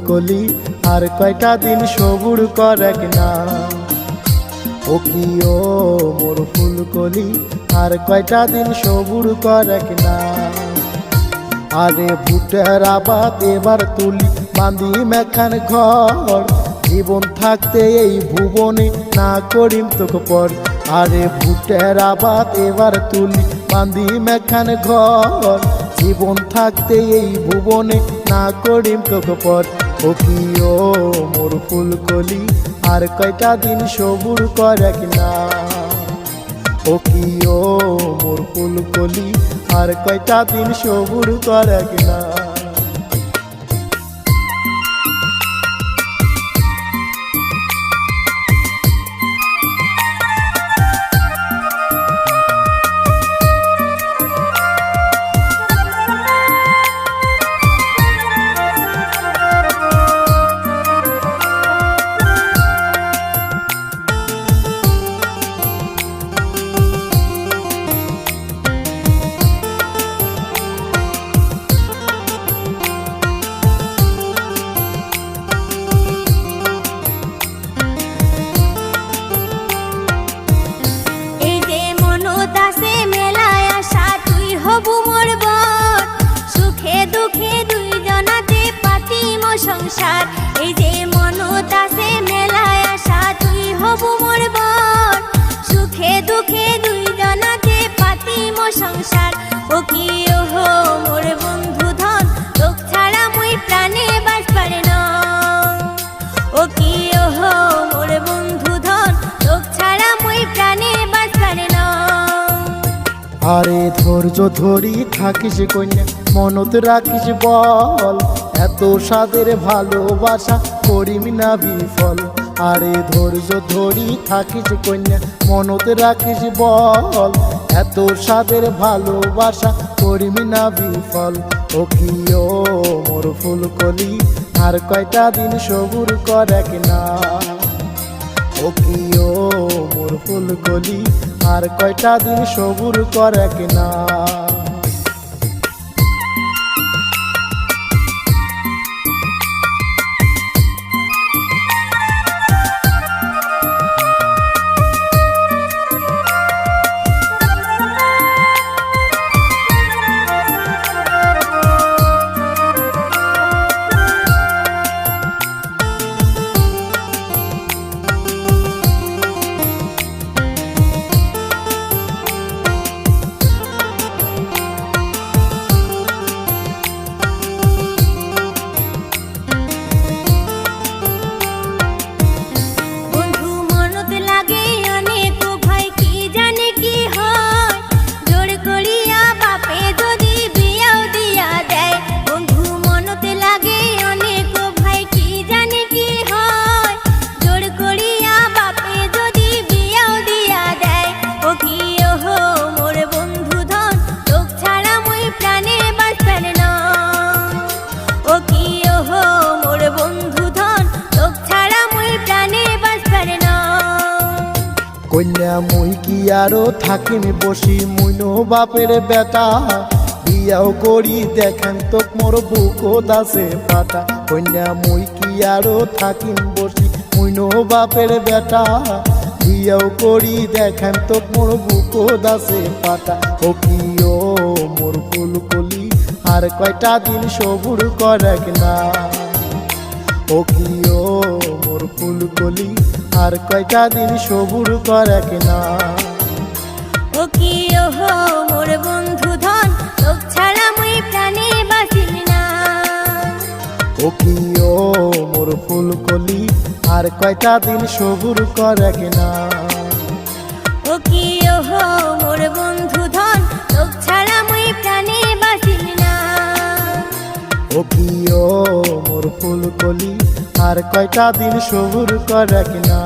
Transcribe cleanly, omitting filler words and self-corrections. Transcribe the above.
কলি আর কয়টা দিন সবুর করে কিনা। ও কি ও মোর ফুল কলি আর কয়টা দিন সবুর করে কিনা। আরে ভুটের আবাদ এবার তুলি বাঁধি মেখান ঘর, জীবন থাকতে এই ভুবনে না করিম তোকে পর। আরে ভুটের আবাদ এবার তুলি বাঁধি মেখান ঘর, জীবন থাকতে এই ভুবনে না করিম তোকে পর। ও কি ও মোর ফুল কলি আর কয়টা দিন সবুর করে কিনা। ও কি ও মোর ফুল কলি আর কয়টা দিন সবুর করে কিনা। সংসার এই যে মনত আছে মেলায় আশা, তুই হবু মোর বর, সুখে দুঃখে দুইজনাতে পাতিম সংসার। ও কি ওহো মোর বন্ধু ধন, তোক ছাড়া মুই প্রাণে বাস পারে না। ও কি ওহো মোর বন্ধু ধন, তোক ছাড়া মুই প্রাণে বাস পারে না। আরে ধৈর্য ধরি থাকিস কন্যা মনত রাখিস বল, এত সাদের ভালোবাসা করিম না বিফল। আরে ধৈর্য ধরি থাকিস কন্যা মনত রাখিস বল, এত সাদের ভালোবাসা করিম না বিফল। ও কি ও মোর ফুল কলি আর কয়টা দিন সবুর করে কিনা। ও কি ও মোর ফুল কলি আর কয়টা দিন সবুর করে কিনা। কন্যা মুই কি আরো থাকিম বসি, মুইনো বাপের বেটা বিয়াও করি দেখেন তোক মোর বুকো দাসে পাটা। কন্যা মুই কি আরো থাকিম বসি, মুইনো বাপের বেটা বিয়াও করি দেখেন তোক মোর বুকো দাসে পাটা। ও কি ও মোর ফুল কলি আর কয়টা দিন সবুর করে কিনা। ও কি ও মোর ফুল কলি আর কয়টা দিন সবুর করে কিনা। ও কি ওহো মোর বন্ধু ধন, তোক ছাড়া মুই প্রাণে বাঁচিল না। ও কি ও মোর ফুল কলি আর কয়টা দিন সবুর করে কিনা। ও কি ওহো মোর বন্ধু ধন, তোক ছাড়া মুই প্রাণে বাঁচিল না। ও কি ও মোর ফুল কলি আর কয়টা দিন সবুর করে কিনা।